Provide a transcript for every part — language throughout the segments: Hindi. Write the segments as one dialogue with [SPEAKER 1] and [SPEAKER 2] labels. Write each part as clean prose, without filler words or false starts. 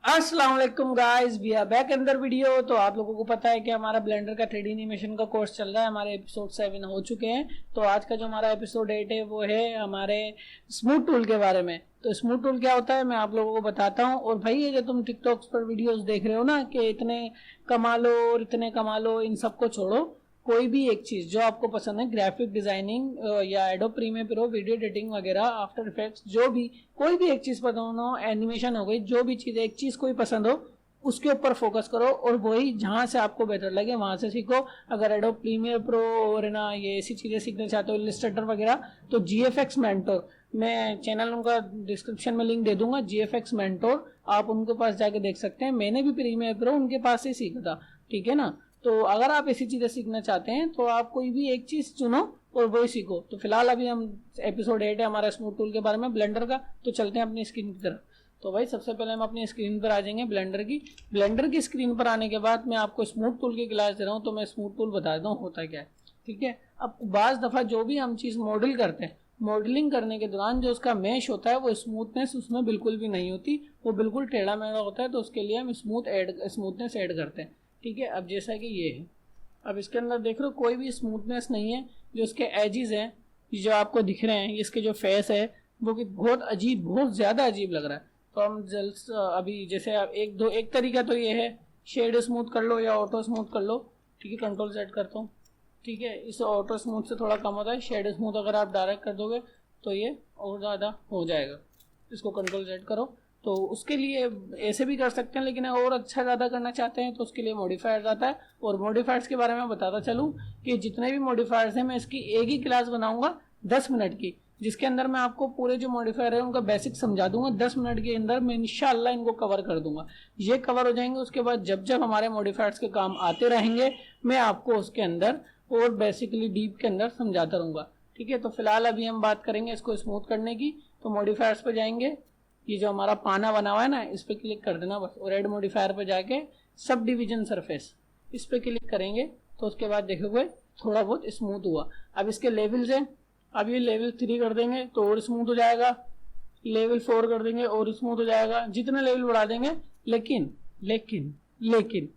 [SPEAKER 1] अस्सलाम वालेकुम गाइस, वी आर बैक अंदर वीडियो। तो आप लोगों को पता है कि हमारा ब्लेंडर का 3D एनिमेशन का कोर्स चल रहा है। हमारे एपिसोड 7 हो चुके हैं। तो आज का जो हमारा एपिसोड 8 है वो है हमारे स्मूथ टूल के बारे में। तो स्मूथ टूल क्या होता है मैं आप लोगों को बताता हूँ। और भाई ये जो तुम टिकटॉक पर वीडियोस देख रहे हो ना कि इतने कमा लो और इतने कमा लो, इन सबको छोड़ो। कोई भी एक चीज जो आपको पसंद है, ग्राफिक डिजाइनिंग या Adobe Premiere Pro, video editing वगैरह, आफ्टर इफेक्ट्स, जो भी कोई भी एक चीज पसंद हो, एनिमेशन हो गई, जो भी चीज एक चीज कोई पसंद हो उसके ऊपर फोकस करो और वही जहां से आपको बेहतर लगे वहां से सीखो। अगर एडोब प्रीमियर प्रो और ना ये ऐसी चीजें सीखना चाहते हो, इलस्ट्रेटर वगैरह, तो जीएफएक्स मेंटोर, मैं चैनल उनका डिस्क्रिप्शन में लिंक दे दूंगा। जीएफएक्स मेंटोर, आप उनके पास जाके देख सकते हैं। मैंने भी प्रीमियर प्रो उनके पास ही सीखा था, ठीक है ना। तो अगर आप ऐसी चीजें सीखना चाहते हैं तो आप कोई भी एक चीज चुनो और वही सीखो। तो फिलहाल अभी हम एपिसोड 8 है हमारा स्मूथ टूल के बारे में, ब्लेंडर का। तो चलते हैं अपनी स्क्रीन की तरफ। तो भाई सबसे पहले हम अपनी स्क्रीन पर आ जाएंगे ब्लेंडर की स्क्रीन पर आने के बाद मैं आपको स्मूथ टूल की क्लास दे रहा हूँ। तो मैं स्मूथ टूल बता देता हूँ होता क्या है, ठीक है। अब बाज दफा जो भी हम चीज मॉडल करते हैं, मॉडलिंग करने के दौरान जो उसका मैश होता है वो स्मूथनेस उसमें बिल्कुल भी नहीं होती, वो बिल्कुल टेढ़ा मेढ़ा होता है। तो उसके लिए हम स्मूथनेस ऐड करते हैं, ठीक है। अब जैसा कि ये है, अब इसके अंदर देख रहे हो कोई भी स्मूथनेस नहीं है। जो इसके एजिज हैं जो आपको दिख रहे हैं, इसके जो फेस है वो कि बहुत अजीब, बहुत ज्यादा अजीब लग रहा है। तो हम जल्द अभी जैसे एक तरीका तो ये है, शेड स्मूथ कर लो या ऑटो स्मूथ कर लो, ठीक है। कंट्रोल सेट करता हूँ, ठीक है। इस ऑटो स्मूथ से थोड़ा कम होता है, शेड स्मूथ अगर आप डायरेक्ट कर दोगे तो ये और ज़्यादा हो जाएगा। इसको कंट्रोल सेट करो। तो उसके लिए ऐसे भी कर सकते हैं, लेकिन और अच्छा ज़्यादा करना चाहते हैं तो उसके लिए मॉडिफायर्स आता है। और मॉडिफायर्स के बारे में बताता चलूँ कि जितने भी मॉडिफायर्स हैं मैं इसकी एक ही क्लास बनाऊंगा 10 मिनट की, जिसके अंदर मैं आपको पूरे जो मॉडिफायर है उनका बेसिक समझा दूंगा। 10 मिनट के अंदर मैं इंशाल्लाह इनको कवर कर दूंगा। ये कवर हो जाएंगे, उसके बाद जब जब हमारे मॉडिफायर्स के काम आते रहेंगे मैं आपको उसके अंदर और बेसिकली डीप के अंदर समझाता रहूंगा, ठीक है। तो फिलहाल अभी हम बात करेंगे इसको स्मूथ करने की। तो मॉडिफायर्स पे जाएंगे, ये जो हमारा पाना बना हुआ है ना, इस पे क्लिक कर देना बस। और एड मॉडिफायर पे जाके सब डिवीजन सरफेस, इस पे क्लिक करेंगे तो उसके बाद देखोगे थोड़ा बहुत स्मूथ हुआ। अब इसके लेवल्स हैं, अब ये लेवल 3 कर देंगे तो और स्मूथ हो जाएगा, लेवल 4 कर देंगे और स्मूथ हो जाएगा, जितने लेवल बढ़ा देंगे। लेकिन लेकिन लेकिन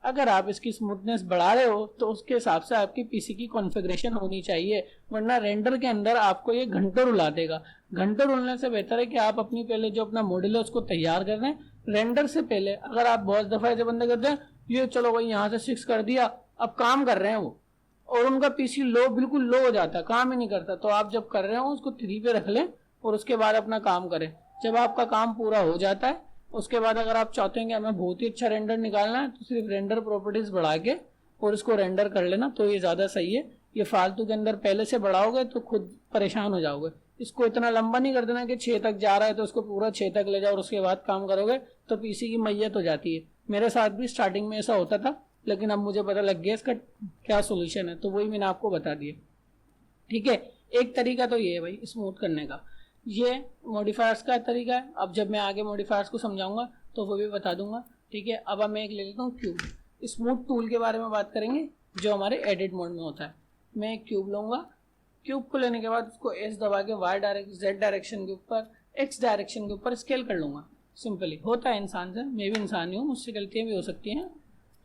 [SPEAKER 1] अगर आप इसकी स्मूथनेस बढ़ा रहे हो तो उसके हिसाब से आपकी पीसी की कॉन्फ़िगरेशन होनी चाहिए, वरना रेंडर के अंदर आपको ये घंटों रुला देगा। घंटों रुलने से बेहतर है कि आप अपनी पहले जो अपना मॉडल है उसको तैयार कर लें रेंडर से पहले। अगर आप बहुत दफा ऐसे बंदे करते हैं, ये चलो भाई यहाँ से 6 कर दिया, अब काम कर रहे हैं वो, और उनका पीसी लो, बिल्कुल लो हो जाता है, काम ही नहीं करता। तो आप जब कर रहे हो उसको 3 पे रख लें और उसके बाद अपना काम करें। जब आपका काम पूरा हो जाता है उसके बाद अगर आप चाहते हैं कि हमें बहुत ही अच्छा रेंडर निकालना है तो सिर्फ रेंडर प्रॉपर्टीज बढ़ा के और इसको रेंडर कर लेना, तो ये ज्यादा सही है। ये फालतू के अंदर पहले से बढ़ाओगे तो खुद परेशान हो जाओगे। इसको इतना लंबा नहीं कर देना कि 6 तक जा रहा है तो उसको पूरा 6 तक ले जाओ और उसके बाद काम करोगे तो पीसी की मैयत हो जाती है। मेरे साथ भी स्टार्टिंग में ऐसा होता था, लेकिन अब मुझे पता लग गया इसका क्या सोल्यूशन है, तो वही मैंने आपको बता दिया, ठीक है। एक तरीका तो ये है भाई स्मूथ करने का, ये मॉडिफायर्स का तरीका है। अब जब मैं आगे मॉडिफायर्स को समझाऊंगा तो वो भी बता दूंगा, ठीक है। अब मैं एक ले लेता हूँ क्यूब। स्मूथ टूल के बारे में बात करेंगे जो हमारे एडिट मोड में होता है। मैं एक क्यूब लूंगा, क्यूब को लेने के बाद उसको एस दबा के वाई डायरेक्शन, जेड डायरेक्शन के ऊपर, एक्स डायरेक्शन के ऊपर स्केल कर लूंगा। सिंपली होता है इंसान से, मैं भी इंसान ही हूँ, मुझसे गलतियाँ भी हो सकती हैं,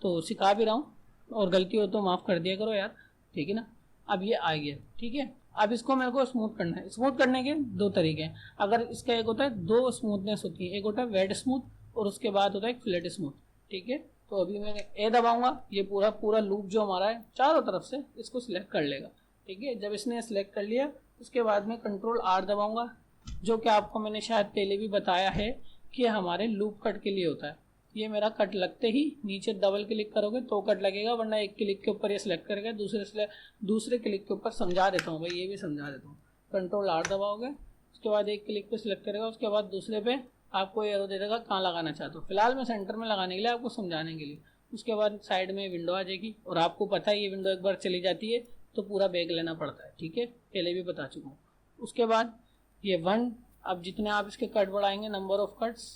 [SPEAKER 1] तो सिखा भी रहा हूँ, और गलती हो तो माफ़ कर दिया करो यार, ठीक है ना। अब ये आ गया, ठीक है। अब इसको मेरे को स्मूथ करना है। स्मूथ करने के 2 तरीके हैं। अगर इसका एक होता है, 2 स्मूथनेस होती है, एक होता है वेट स्मूथ और उसके बाद होता है फ्लैट स्मूथ, ठीक है। तो अभी मैं ए दबाऊंगा, ये पूरा पूरा लूप जो हमारा है चारों तरफ से इसको सिलेक्ट कर लेगा, ठीक है। जब इसने सिलेक्ट कर लिया उसके बाद में कंट्रोल आर दबाऊंगा, जो कि आपको मैंने शायद पहले भी बताया है कि हमारे लूप कट के लिए होता है। ये मेरा कट लगते ही नीचे डबल क्लिक करोगे तो कट लगेगा, वरना एक क्लिक के ऊपर ये सिलेक्ट करेगा, दूसरे क्लिक के ऊपर समझा देता हूँ भाई, ये भी समझा देता हूँ। कंट्रोल आर दबाओगे उसके बाद एक क्लिक पे सिलेक्ट करेगा, उसके बाद दूसरे पे आपको एरो दे देगा कहाँ लगाना चाहते हो। फिलहाल मैं सेंटर में लगाने के लिए आपको समझाने के लिए। उसके बाद साइड में विंडो आ जाएगी, और आपको पता है ये विंडो एक बार चली जाती है तो पूरा बैग लेना पड़ता है, ठीक है, पहले भी बता चुका हूँ। उसके बाद ये 1, अब जितने आप इसके कट बढ़ाएंगे, नंबर ऑफ कट्स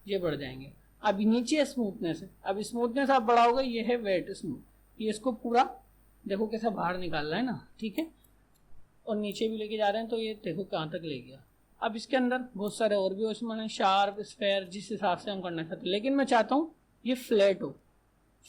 [SPEAKER 1] ये बढ़ जाएंगे। अब नीचे स्मूथनेस है, अब स्मूथनेस आप बढ़ाओगे, ये है वेट स्मूथ, ये इसको पूरा देखो कैसा बाहर निकाल रहा है ना, ठीक है। और नीचे भी लेके जा रहे हैं तो ये देखो कहाँ तक ले गया। अब इसके अंदर बहुत सारे और भी ऑप्शन है, शार्प, स्फेयर, जिस हिसाब से हम करना चाहते हैं, लेकिन मैं चाहता हूँ ये फ्लैट हो,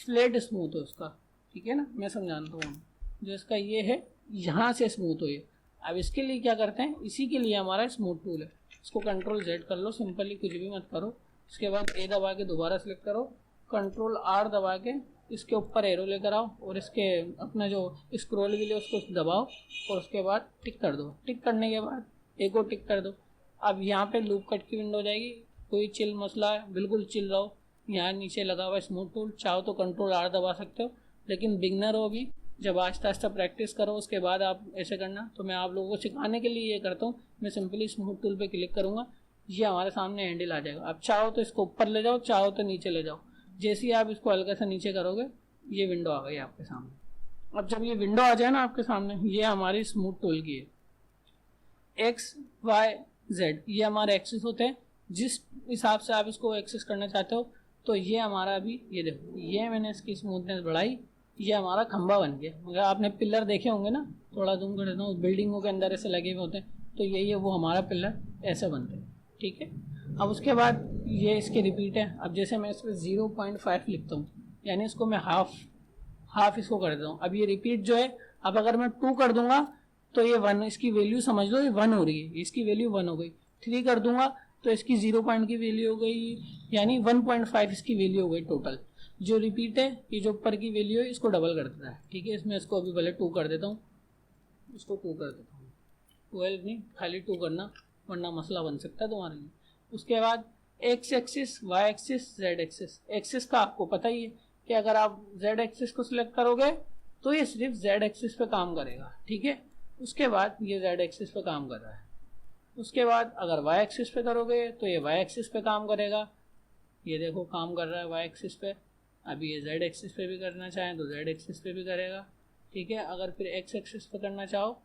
[SPEAKER 1] फ्लैट स्मूथ हो इसका, ठीक है ना। मैं समझाता हूँ, जो इसका ये है यहाँ से स्मूथ हो ये। अब इसके लिए क्या करते हैं, इसी के लिए हमारा स्मूथ टूल है, इसको कंट्रोल Z कर लो, सिंपली कुछ भी मत करो। उसके बाद A दबा के दोबारा सेलेक्ट करो, कंट्रोल R दबा के इसके ऊपर एरो लेकर आओ और इसके अपना जो स्क्रॉल व्हील है उसको दबाओ और उसके बाद टिक कर दो। टिक करने के बाद एक और टिक कर दो। अब यहाँ पे लूप कट की विंडो हो जाएगी, कोई चिल मसला है, बिल्कुल चिल रहो। यहाँ नीचे लगा हुआ है स्मूथ टूल, चाहो तो कंट्रोल R दबा सकते हो, लेकिन बिगनर हो भी, जब आहिस्ता आहिस्ता प्रैक्टिस करो उसके बाद आप ऐसे करना। तो मैं आप लोगों को सिखाने के लिए ये करता हूँ, मैं सिंपली स्मूथ टूल पे क्लिक करूँगा, ये हमारे सामने हैंडल आ जाएगा। अब चाहो तो इसको ऊपर ले जाओ, चाहो तो नीचे ले जाओ। जैसे ही आप इसको हल्का सा नीचे करोगे ये विंडो आ गई आपके सामने। अब जब ये विंडो आ जाए ना आपके सामने, ये हमारी स्मूथ टूल की है। एक्स वाई जेड ये हमारे एक्सिस होते हैं, जिस हिसाब से आप इसको एक्सेस करना चाहते हो। तो ये हमारा अभी ये देखो, ये मैंने इसकी स्मूथनेस बढ़ाई, ये हमारा खंबा बन गया। मगर आपने पिलर देखे होंगे ना, थोड़ा जूम कर देता हूँ, बिल्डिंगों के अंदर ऐसे लगे हुए होते हैं, तो यही है वो हमारा पिलर, ऐसे बनते हैं, ठीक है। अब उसके बाद ये इसके रिपीट है। अब जैसे मैं इस पर 0.5 लिखता हूँ, यानी इसको मैं हाफ इसको कर देता हूँ। अब ये रिपीट जो है, अब अगर मैं 2 कर दूंगा तो ये 1, इसकी वैल्यू समझ लो ये 1 हो रही है, इसकी वैल्यू 1 हो गई। 3 कर दूंगा तो इसकी 0 पॉइंट की वैल्यू हो गई, यानी 1.5 इसकी वैल्यू हो गई टोटल। जो रिपीट है, ये जो ऊपर की वैल्यू है इसको डबल कर देता है, ठीक है। इसमें इसको अभी पहले 2 कर देता हूँ, इसको 2 कर देता हूँ, 12 नहीं, खाली 2 करना, वरना मसला बन सकता है तुम्हारे लिए। उसके बाद X axis, Y axis, Z axis. Axis का आपको पता ही है कि अगर आप जेड एक्सिस को सिलेक्ट करोगे तो ये सिर्फ जेड एक्सिस पे काम करेगा, ठीक है। उसके बाद ये जेड एक्सिस पे काम कर रहा है। उसके बाद अगर वाई एक्सिस पे करोगे तो ये वाई एक्सिस पे काम करेगा, ये देखो काम कर रहा है वाई एक्सिस पे। अभी ये जेड एक्सिस पे भी करना चाहें तो जेड एक्सिस पे भी करेगा, ठीक है। अगर फिर एक्स एक्सिस पे करना चाहो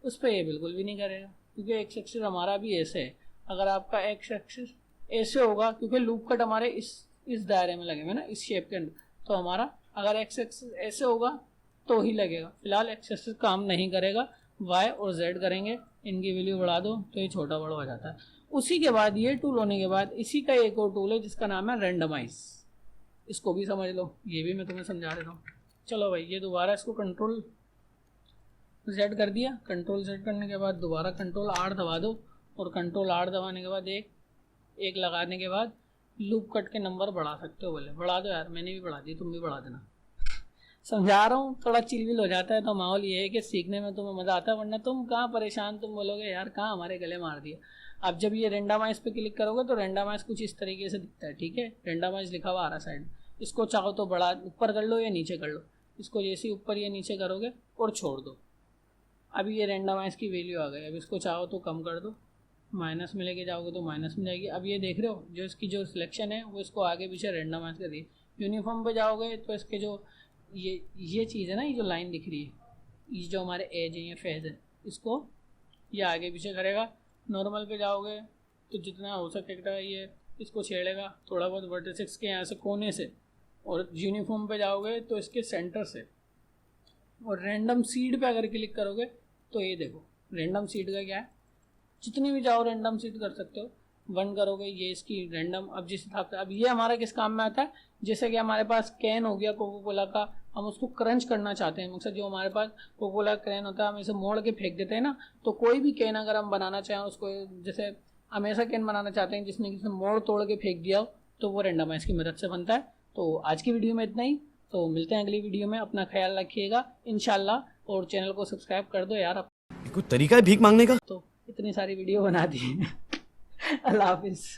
[SPEAKER 1] उस पर ये बिल्कुल भी नहीं करेगा, क्योंकि एक्स एक्सिस हमारा भी ऐसे है। अगर आपका एक्स एक्सिस ऐसे होगा, क्योंकि लूप कट हमारे इस दायरे में लगे हुए ना, इस शेप के अंदर, तो हमारा अगर एक्स एक्सिस ऐसे होगा तो ही लगेगा। फिलहाल एक्स एक्सिस काम नहीं करेगा, वाई और जेड करेंगे। इनकी वैल्यू बढ़ा दो तो ये छोटा बड़ा हो जाता है। उसी के बाद ये टूल होने के बाद इसी का एक और टूल है जिसका नाम है रेंडमाइज, इसको भी समझ लो, ये भी मैं तुम्हें समझा देता हूँ। चलो भाई, ये दोबारा इसको कंट्रोल Z कर दिया। कंट्रोल Z करने के बाद दोबारा कंट्रोल R दबा दो, और कंट्रोल R दबाने के बाद एक लगाने के बाद लूप कट के नंबर बढ़ा सकते हो। बोले बढ़ा दो यार, मैंने भी बढ़ा दी, तुम भी बढ़ा देना। समझा रहा हूँ, थोड़ा चिलविल हो जाता है तो माहौल ये है कि सीखने में तुम्हें मज़ा आता है, वरना तुम कहाँ परेशान, तुम बोलोगे यार कहाँ हमारे गले मार दिया। अब जब ये रेंडमाइज पे क्लिक करोगे तो रेंडमाइज कुछ इस तरीके से दिखता है, ठीक है। रेंडमाइज लिखा हुआ आ रहा साइड, इसको चाहो तो बड़ा ऊपर कर लो या नीचे कर लो। इसको जैसे ऊपर या नीचे करोगे और छोड़ दो, अभी ये रेंडमाइज की वैल्यू आ गई। अब इसको चाहो तो कम कर दो, माइनस में लेके जाओगे तो माइनस में जाएगी। अब ये देख रहे हो, जो इसकी जो सिलेक्शन है वो इसको आगे पीछे रेंडमाइज कर दी। यूनिफॉर्म पे जाओगे तो इसके जो ये चीज़ है ना, ये जो लाइन दिख रही है, ये जो हमारे एज है या फेज है, इसको ये आगे पीछे करेगा। नॉर्मल पे जाओगे तो जितना हो सकेगा ये इसको छेड़ेगा, थोड़ा बहुत वर्टिसेस के यहाँ से कोने से। और यूनिफॉर्म पे जाओगे तो इसके सेंटर से। और रैंडम सीड पे अगर क्लिक करोगे तो ये देखो, रैंडम सीड का क्या है, जितनी भी जाओ रैंडम सीड कर सकते हो। 1 करोगे ये इसकी रैंडम, अब जिस हिसाब से, अब ये हमारा किस काम में आता है, जैसे कि हमारे पास कैन हो गया कोको कोला का, हम उसको क्रंच करना चाहते हैं। मकसद जो हमारे पास कोको कोला कैन होता है हम इसे मोड़ के फेंक देते हैं ना, तो कोई भी कैन अगर हम बनाना चाहें उसको, जैसे हम ऐसा कैन बनाना चाहते हैं जिसने किसी मोड़ तोड़ के फेंक दिया हो, तो वो रेंडमाइज की मदद से बनता है। तो आज की वीडियो में इतना ही, तो मिलते हैं अगली वीडियो में। अपना ख्याल रखिएगा इंशाल्लाह, और चैनल को सब्सक्राइब कर दो यार।
[SPEAKER 2] कोई तरीका है भीख मांगने का?
[SPEAKER 1] तो इतनी सारी वीडियो बना दी। अल्लाह हाफिज़।